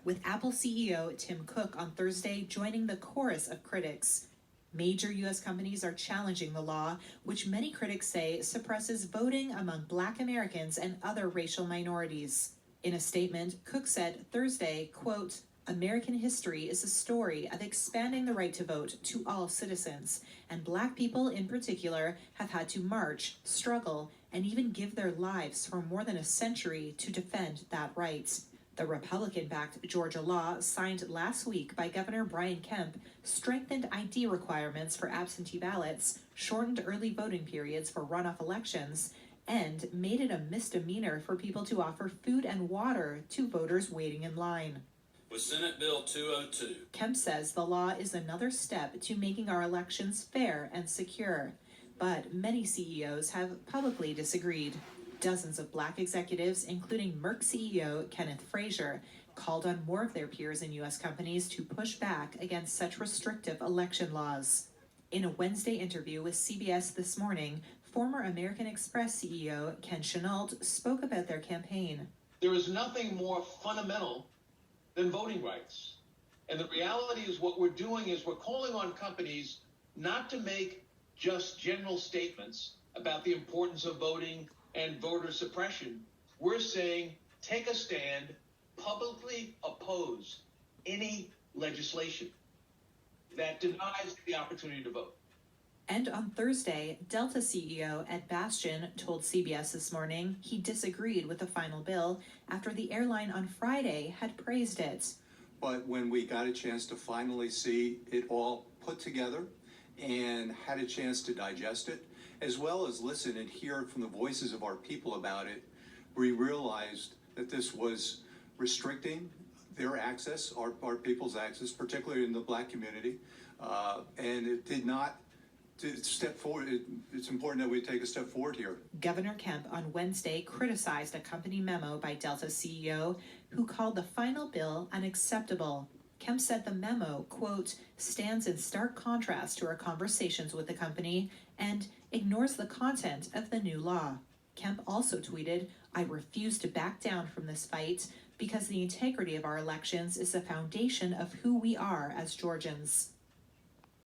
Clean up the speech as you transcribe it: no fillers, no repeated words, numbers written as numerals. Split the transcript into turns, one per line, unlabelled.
with Apple CEO Tim Cook on Thursday joining the chorus of critics. Major U.S. companies are challenging the law, which many critics say suppresses voting among Black Americans and other racial minorities. In a statement, Cook said Thursday, quote, "American history is a story of expanding the right to vote to all citizens, and Black people in particular have had to march, struggle, and even give their lives for more than a century to defend that right." The Republican-backed Georgia law, signed last week by Governor Brian Kemp, strengthened ID requirements for absentee ballots, shortened early voting periods for runoff elections, and made it a misdemeanor for people to offer food and water to voters waiting in line.
With Senate Bill 202,
Kemp says the law is another step to making our elections fair and secure, but many CEOs have publicly disagreed. Dozens of Black executives, including Merck CEO Kenneth Frazier, called on more of their peers in U.S. companies to push back against such restrictive election laws. In a Wednesday interview with CBS This Morning, former American Express CEO Ken Chenault spoke about their campaign.
There is nothing more fundamental than voting rights. And the reality is what we're doing is we're calling on companies not to make just general statements about the importance of voting and voter suppression. We're saying take a stand, publicly oppose any legislation that denies the opportunity to vote.
And on Thursday, Delta CEO Ed Bastian told CBS This Morning he disagreed with the final bill after the airline on Friday had praised it.
But when we got a chance to finally see it all put together and had a chance to digest it, as well as listen and hear from the voices of our people about it, we realized that this was restricting their access, our people's access, particularly in the Black community, and it did not step forward. It's important that we take a step forward here.
Governor Kemp on Wednesday criticized a company memo by Delta CEO who called the final bill unacceptable. Kemp said the memo, quote, stands in stark contrast to our conversations with the company and ignores the content of the new law. Kemp also tweeted, "I refuse to back down from this fight because the integrity of our elections is the foundation of who we are as Georgians."